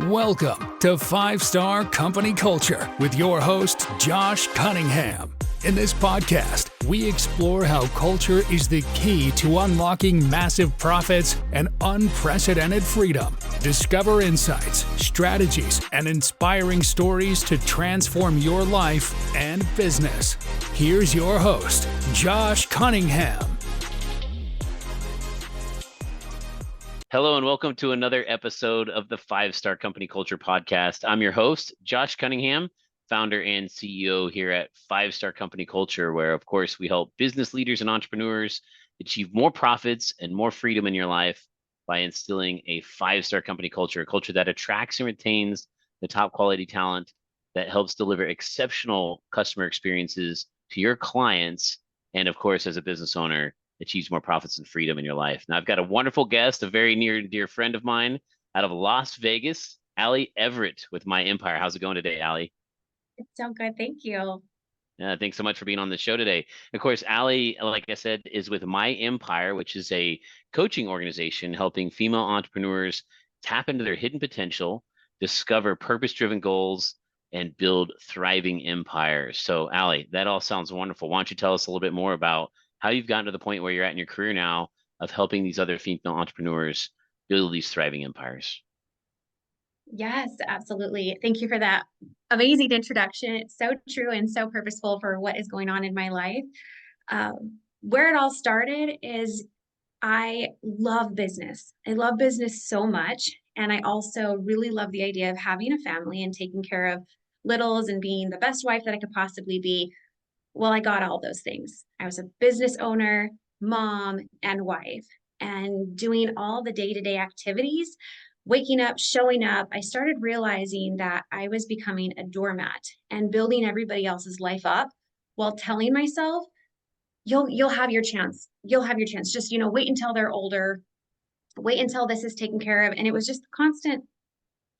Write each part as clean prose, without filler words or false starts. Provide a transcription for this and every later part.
Welcome to 5-Star Company Culture with your host, Josh Cunningham. In this podcast, we explore how culture is the key to unlocking massive profits and unprecedented freedom. Discover insights, strategies, and inspiring stories to transform your life and business. Here's your host, Josh Cunningham. Hello and welcome to another episode of the 5-Star Company Culture Podcast. I'm your host, Josh Cunningham, founder and CEO here at 5-Star Company Culture, where, of course, we help business leaders and entrepreneurs achieve more profits and more freedom in your life by instilling a 5-star company culture, a culture that attracts and retains the top quality talent that helps deliver exceptional customer experiences to your clients. And, of course, as a business owner, achieves more profits and freedom in your life. Now, I've got a wonderful guest, a very near and dear friend of mine out of Las Vegas, Ali Everett with My Empire. How's it going today, Ali? It's so good. Thank you. Thanks so much for being on the show today. Of course, Ali, like I said, is with My Empire, which is a coaching organization helping female entrepreneurs tap into their hidden potential, discover purpose-driven goals, and build thriving empires. So, Ali, that all sounds wonderful. Why don't you tell us a little bit more about how you've gotten to the point where you're at in your career now of helping these other female entrepreneurs build these thriving empires? Yes, absolutely. Thank you for that amazing introduction. It's so true and so purposeful for what is going on in my life. Where it all started is I love business. I love business so much. And I also really love the idea of having a family and taking care of littles and being the best wife that I could possibly be. Well, I got all those things. I was a business owner, mom, and wife, and doing all the day-to-day activities, waking up, showing up. I started realizing that I was becoming a doormat and building everybody else's life up while telling myself, you'll have your chance. You'll have your chance. Just, wait until they're older. Wait until this is taken care of. And it was just constant,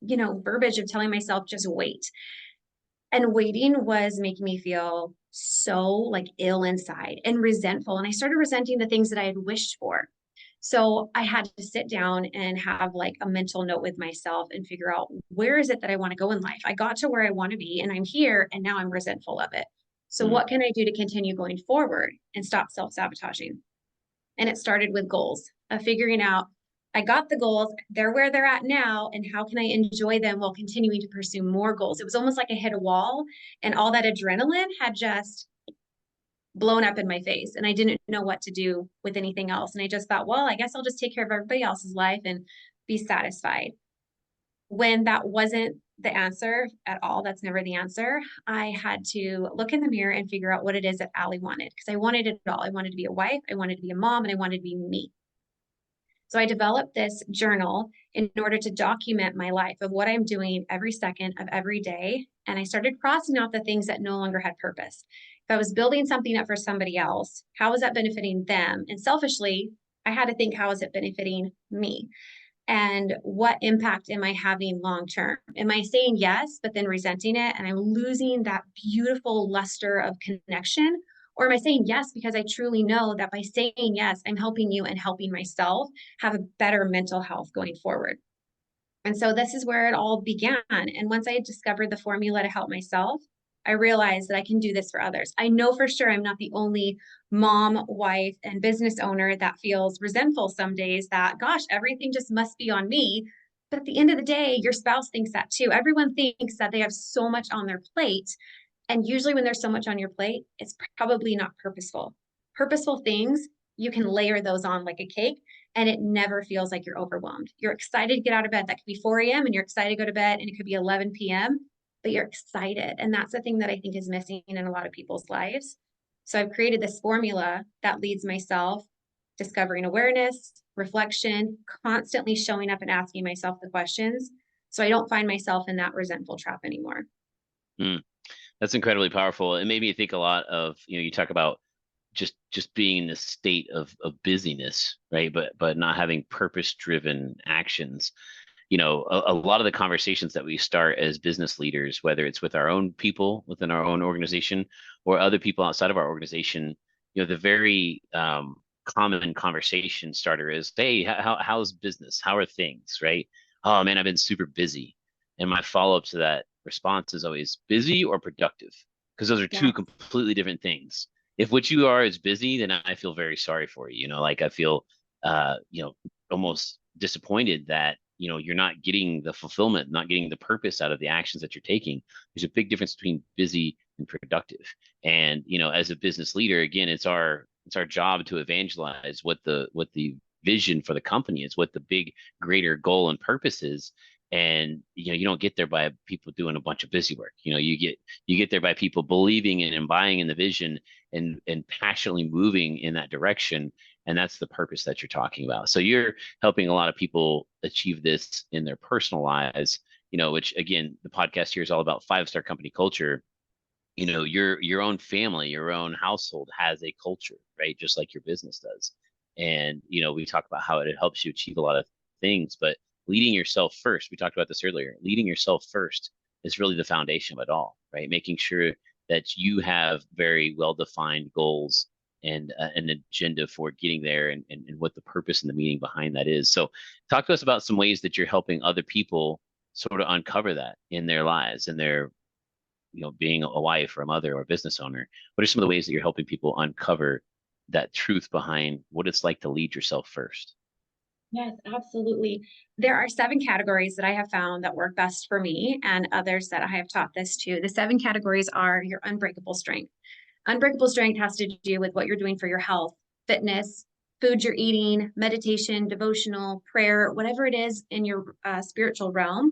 verbiage of telling myself, just wait. And waiting was making me feel so like ill inside and resentful. And I started resenting the things that I had wished for. So I had to sit down and have like a mental note with myself and figure out, where is it that I want to go in life? I got to where I want to be and I'm here and now I'm resentful of it. So what can I do to continue going forward and stop self-sabotaging? And it started with goals of figuring out, I got the goals, they're where they're at now, and how can I enjoy them while continuing to pursue more goals? It was almost like I hit a wall and all that adrenaline had just blown up in my face and I didn't know what to do with anything else. And I just thought, well, I guess I'll just take care of everybody else's life and be satisfied. When that wasn't the answer at all, that's never the answer. I had to look in the mirror and figure out what it is that Ali wanted, because I wanted it all. I wanted to be a wife, I wanted to be a mom, and I wanted to be me. So I developed this journal in order to document my life of what I'm doing every second of every day. And I started crossing out the things that no longer had purpose. If I was building something up for somebody else, how was that benefiting them? And selfishly, I had to think, how is it benefiting me? And what impact am I having long term? Am I saying yes, but then resenting it and I'm losing that beautiful luster of connection? Or am I saying yes because I truly know that by saying yes, I'm helping you and helping myself have a better mental health going forward? And so this is where it all began. And once I had discovered the formula to help myself, I realized that I can do this for others. I know for sure I'm not the only mom, wife, and business owner that feels resentful some days that, gosh, everything just must be on me. But at the end of the day, your spouse thinks that too. Everyone thinks that they have so much on their plate. And usually when there's so much on your plate, it's probably not purposeful. Purposeful things, you can layer those on like a cake and it never feels like you're overwhelmed. You're excited to get out of bed. That could be 4 a.m. and you're excited to go to bed, and it could be 11 p.m., but you're excited. And that's the thing that I think is missing in a lot of people's lives. So I've created this formula that leads myself discovering awareness, reflection, constantly showing up and asking myself the questions so I don't find myself in that resentful trap anymore. That's incredibly powerful. It made me think a lot of, you talk about just being in a state of busyness, right? But not having purpose-driven actions. A lot of the conversations that we start as business leaders, whether it's with our own people within our own organization or other people outside of our organization, the very common conversation starter is, hey, how's business? How are things, right? Oh man, I've been super busy. And my follow-up to that response is always busy or productive, because those are two Yeah. completely different things. If what you are is busy, then I feel very sorry for you. Like I feel, almost disappointed that, you're not getting the fulfillment, not getting the purpose out of the actions that you're taking. There's a big difference between busy and productive. And, as a business leader, again, it's our job to evangelize what the vision for the company is, what the big greater goal and purpose is. And you don't get there by people doing a bunch of busy work. You get there by people believing in and buying in the vision and passionately moving in that direction. And that's the purpose that you're talking about. So you're helping a lot of people achieve this in their personal lives, which again, the podcast here is all about five-star company culture. Your own family, your own household has a culture, right? Just like your business does. And we talk about how it helps you achieve a lot of things, but leading yourself first, we talked about this earlier, leading yourself first is really the foundation of it all, right? Making sure that you have very well-defined goals and an agenda for getting there, and what the purpose and the meaning behind that is. So talk to us about some ways that you're helping other people sort of uncover that in their lives and their, being a wife or a mother or a business owner. What are some of the ways that you're helping people uncover that truth behind what it's like to lead yourself first? Yes, absolutely. There are 7 categories that I have found that work best for me and others that I have taught this to. The 7 categories are your unbreakable strength. Unbreakable strength has to do with what you're doing for your health, fitness, food you're eating, meditation, devotional, prayer, whatever it is in your spiritual realm,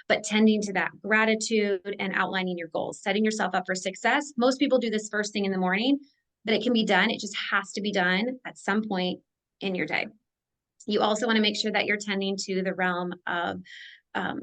but tending to that gratitude and outlining your goals, setting yourself up for success. Most people do this first thing in the morning, but it can be done. It just has to be done at some point in your day. You also want to make sure that you're tending to the realm of um,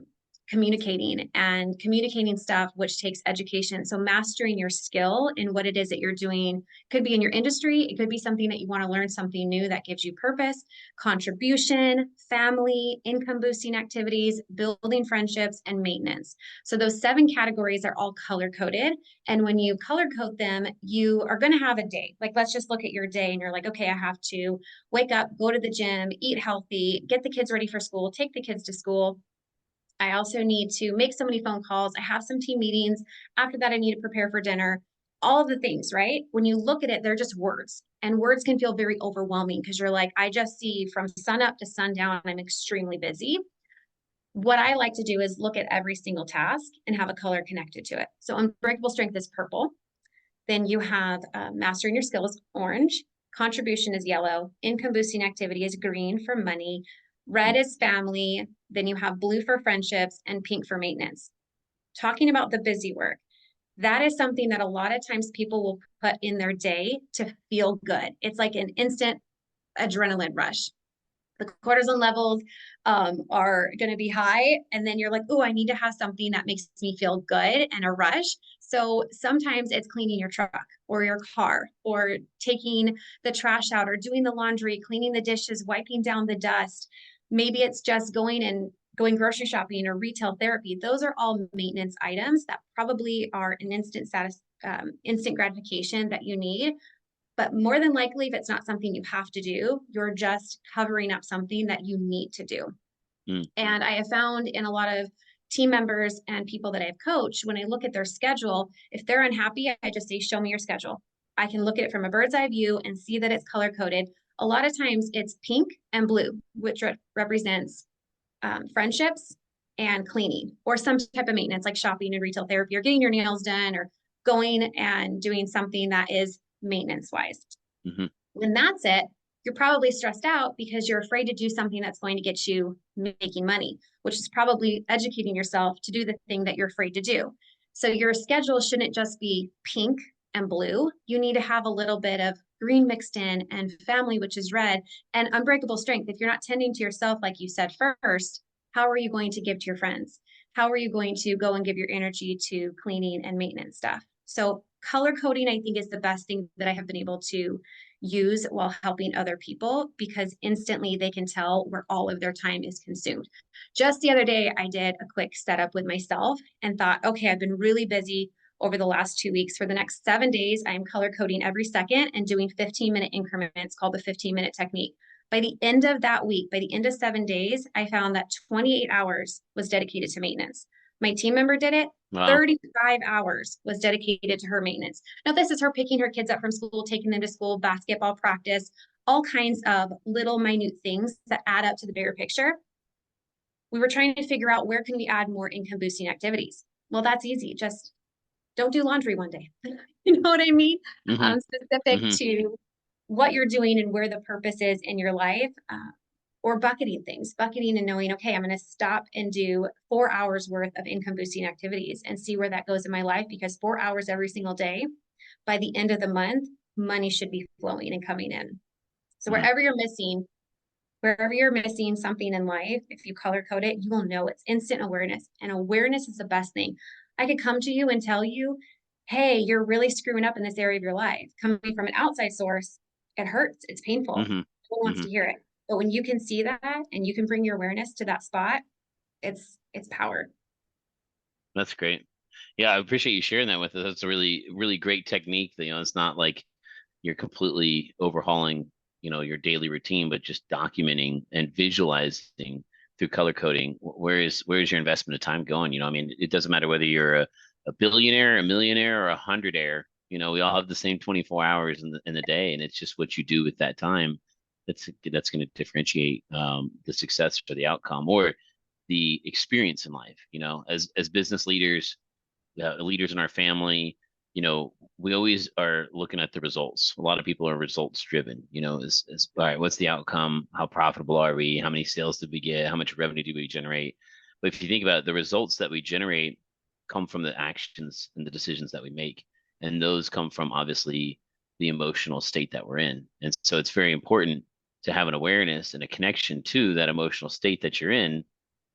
communicating stuff, which takes education. So mastering your skill in what it is that you're doing could be in your industry. It could be something that you want to learn something new that gives you purpose, contribution, family, income boosting activities, building friendships, and maintenance. So those 7 categories are all color coded. And when you color code them, you are going to have a day. Like, let's just look at your day and you're like, okay, I have to wake up, go to the gym, eat healthy, get the kids ready for school, take the kids to school. I also need to make so many phone calls. I have some team meetings. After that, I need to prepare for dinner. All of the things, right? When you look at it, they're just words. And words can feel very overwhelming because you're like, I just see from sun up to sundown, I'm extremely busy. What I like to do is look at every single task and have a color connected to it. So unbreakable strength is purple. Then you have mastering your skills, orange. Contribution is yellow. Income boosting activity is green for money. Red is family. Then you have blue for friendships and pink for maintenance. Talking about the busy work, that is something that a lot of times people will put in their day to feel good. It's like an instant adrenaline rush. The cortisol levels are going to be high. And then you're like, oh, I need to have something that makes me feel good and a rush. So sometimes it's cleaning your truck or your car or taking the trash out or doing the laundry, cleaning the dishes, wiping down the dust. Maybe it's just going grocery shopping or retail therapy. Those are all maintenance items that probably are an instant gratification that you need. But more than likely, if it's not something you have to do, you're just covering up something that you need to do. Mm. And I have found in a lot of team members and people that I've coached, when I look at their schedule, if they're unhappy, I just say, show me your schedule. I can look at it from a bird's eye view and see that it's color coded. A lot of times it's pink and blue, which represents friendships and cleaning or some type of maintenance like shopping and retail therapy or getting your nails done or going and doing something that is maintenance wise. Mm-hmm. When that's it, you're probably stressed out because you're afraid to do something that's going to get you making money, which is probably educating yourself to do the thing that you're afraid to do. So your schedule shouldn't just be pink and blue. You need to have a little bit of green mixed in and family, which is red, and unbreakable strength. If you're not tending to yourself, like you said first, how are you going to give to your friends? How are you going to go and give your energy to cleaning and maintenance stuff? So color coding, I think, is the best thing that I have been able to use while helping other people because instantly they can tell where all of their time is consumed. Just the other day, I did a quick setup with myself and thought, okay, I've been really busy over the last 2 weeks. For the next 7 days, I am color coding every second and doing 15-minute increments called the 15-minute technique. By the end of that week, by the end of 7 days, I found that 28 hours was dedicated to maintenance. My team member did it. Wow. 35 hours was dedicated to her maintenance. Now, this is her picking her kids up from school, taking them to school, basketball practice, all kinds of little minute things that add up to the bigger picture. We were trying to figure out where can we add more income boosting activities. Well, that's easy. Just don't do laundry one day. You know what I mean? Mm-hmm. Specific Mm-hmm. to what you're doing and where the purpose is in your life, or bucketing things, bucketing and knowing, okay, I'm going to stop and do 4 hours worth of income boosting activities and see where that goes in my life, because 4 hours every single day, by the end of the month, money should be flowing and coming in. So Mm-hmm. wherever you're missing something in life, if you color code it, you will know. It's instant awareness, and awareness is the best thing. I could come to you and tell you, hey, you're really screwing up in this area of your life. Coming from an outside source, it hurts. It's painful. Mm-hmm. No one wants Mm-hmm. to hear it. But when you can see that and you can bring your awareness to that spot, it's power. That's great. Yeah, I appreciate you sharing that with us. That's a really, really great technique. You know, it's not like you're completely overhauling, your daily routine, but just documenting and visualizing through color coding. Where is your investment of time going? I mean, it doesn't matter whether you're a billionaire, a millionaire, or a hundredaire. We all have the same 24 hours in the day, and it's just what you do with that time that's going to differentiate the success or the outcome or the experience in life. As business leaders, leaders in our family, we always are looking at the results. A lot of people are results driven, is all right, what's the outcome? How profitable are we? How many sales did we get? How much revenue do we generate? But if you think about it, the results that we generate come from the actions and the decisions that we make. And those come from obviously the emotional state that we're in. And so it's very important to have an awareness and a connection to that emotional state that you're in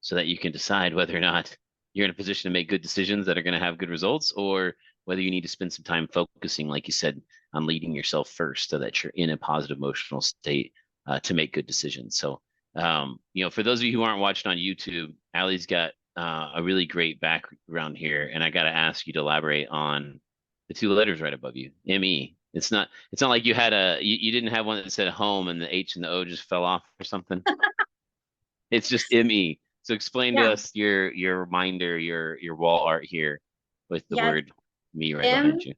so that you can decide whether or not you're in a position to make good decisions that are going to have good results, or whether you need to spend some time focusing, like you said, on leading yourself first so that you're in a positive emotional state to make good decisions. So, for those of you who aren't watching on YouTube, Ali's got a really great background here, and I got to ask you to elaborate on the two letters right above you, ME. It's not like you had you didn't have one that said home and the H and the O just fell off or something. It's just ME. So explain to Yeah. us your reminder, your wall art here with the Yes. word me right behind you.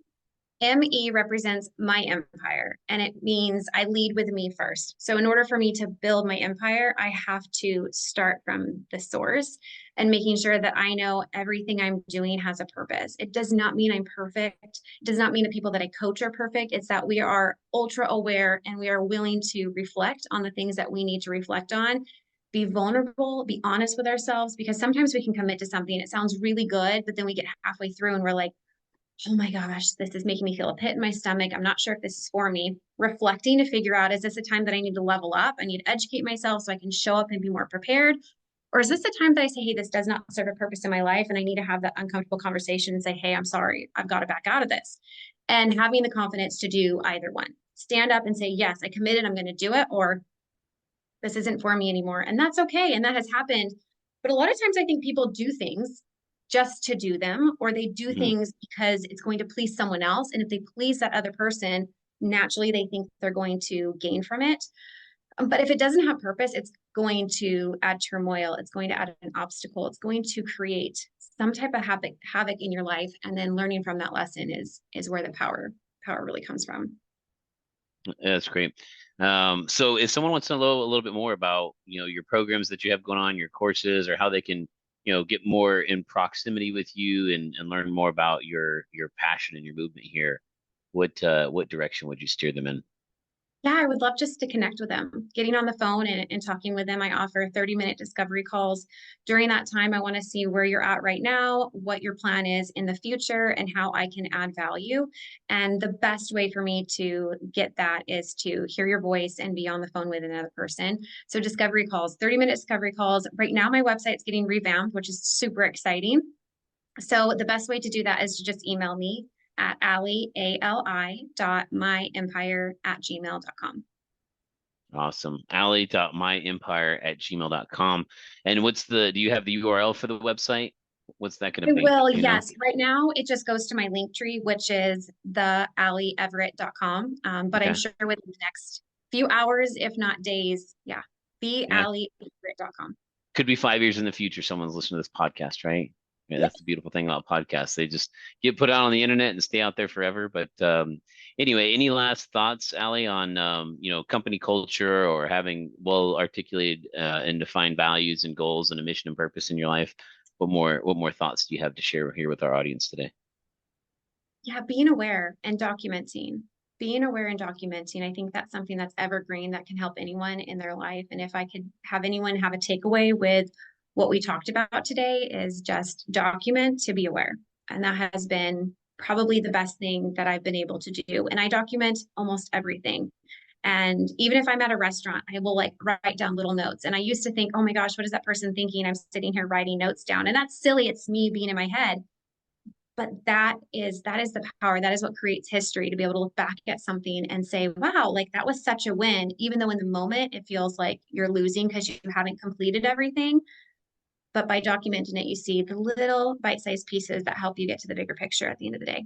ME represents my empire, and it means I lead with me first. So in order for me to build my empire, I have to start from the source and making sure that I know everything I'm doing has a purpose. It does not mean I'm perfect. It does not mean the people that I coach are perfect. It's that we are ultra aware and we are willing to reflect on the things that we need to reflect on. Be vulnerable, be honest with ourselves, because sometimes we can commit to something. It sounds really good, but then we get halfway through and we're like, oh my gosh, this is making me feel a pit in my stomach. I'm not sure if this is for me. Reflecting to figure out, is this a time that I need to level up? I need to educate myself so I can show up and be more prepared. Or is this a time that I say, hey, this does not serve a purpose in my life, and I need to have that uncomfortable conversation and say, hey, I'm sorry, I've got to back out of this. And having the confidence to do either one. Stand up and say, yes, I committed, I'm going to do it, or this isn't for me anymore. And that's okay. And that has happened. But a lot of times I think people do things just to do them, or they do Mm-hmm. things because it's going to please someone else. And if they please that other person, naturally they think they're going to gain from it. But if it doesn't have purpose, it's going to add turmoil. It's going to add an obstacle. It's going to create some type of havoc in your life. And then learning from that lesson is where the power really comes from. That's great. So if someone wants to know a little bit more about, your programs that you have going on, your courses, or how they can, get more in proximity with you and learn more about your passion and your movement here, what direction would you steer them in? Yeah, I would love just to connect with them, getting on the phone and talking with them. I offer 30-minute discovery calls. During that time, I want to see where you're at right now, what your plan is in the future, and how I can add value. And the best way for me to get that is to hear your voice and be on the phone with another person. So discovery calls, 30-minute discovery calls. Right now, my website's getting revamped, which is super exciting. So the best way to do that is to just email me at ali.myempire@gmail.com. Awesome. Ali.myempire@gmail.com. And do you have the URL for the website? What's that going to I be? will, Do you know? yes. Right now, it just goes to my link tree, which is the alieverett.com. But I'm Okay. sure within the next few hours, if not days, Yeah. alieverett.com. Could be 5 years in the future, someone's listening to this podcast, right? Yeah, that's the beautiful thing about podcasts. They just get put out on the internet and stay out there forever. But anyway, any last thoughts, Ali, on company culture or having well articulated and defined values and goals and a mission and purpose in your life? What more thoughts do you have to share here with our audience today? Yeah, being aware and documenting. Being aware and documenting. I think that's something that's evergreen that can help anyone in their life. And if I could have anyone have a takeaway with what we talked about today is just document to be aware. And that has been probably the best thing that I've been able to do. And I document almost everything. And even if I'm at a restaurant, I will like write down little notes. And I used to think, oh my gosh, what is that person thinking? I'm sitting here writing notes down. And that's silly. It's me being in my head. But that is the power. That is what creates history, to be able to look back at something and say, wow, like that was such a win, even though in the moment it feels like you're losing because you haven't completed everything. But by documenting it, you see the little bite-sized pieces that help you get to the bigger picture at the end of the day.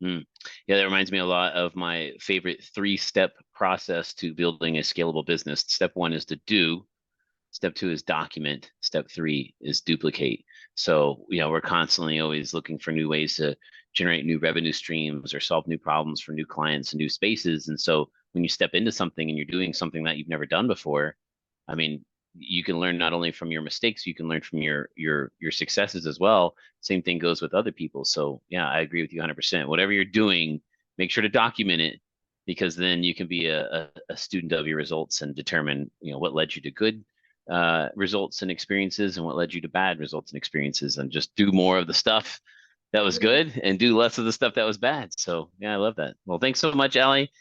Yeah, that reminds me a lot of my favorite 3-step process to building a scalable business. Step 1 is to do. Step 2 is document. Step 3 is duplicate. So, we're constantly always looking for new ways to generate new revenue streams or solve new problems for new clients and new spaces. And so when you step into something and you're doing something that you've never done before, I mean, you can learn not only from your mistakes, you can learn from your successes as well. Same thing goes with other people. So yeah, I agree with you 100%. Whatever you're doing, make sure to document it, because then you can be a student of your results and determine, what led you to good results and experiences and what led you to bad results and experiences, and just do more of the stuff that was good and do less of the stuff that was bad. So yeah, I love that. Well, thanks so much, Ali.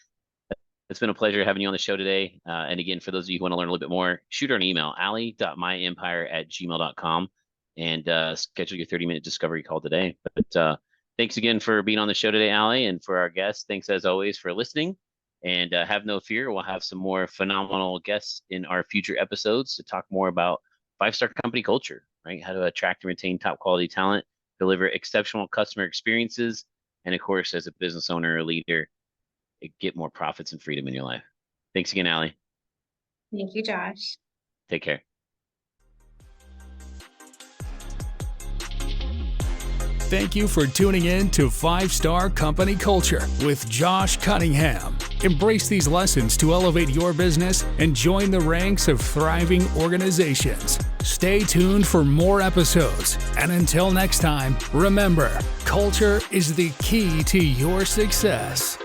It's been a pleasure having you on the show today. And again, for those of you who want to learn a little bit more, shoot her an email, ali.myempire@gmail.com, and schedule your 30-minute discovery call today. But thanks again for being on the show today, Ali, and for our guests, thanks as always for listening. And have no fear, we'll have some more phenomenal guests in our future episodes to talk more about 5-star company culture, right? How to attract and retain top quality talent, deliver exceptional customer experiences, and of course, as a business owner or leader, get more profits and freedom in your life. Thanks again, Ali. Thank you, Josh. Take care. Thank you for tuning in to 5-Star Company Culture with Josh Cunningham. Embrace these lessons to elevate your business and join the ranks of thriving organizations. Stay tuned for more episodes. And until next time, remember, culture is the key to your success.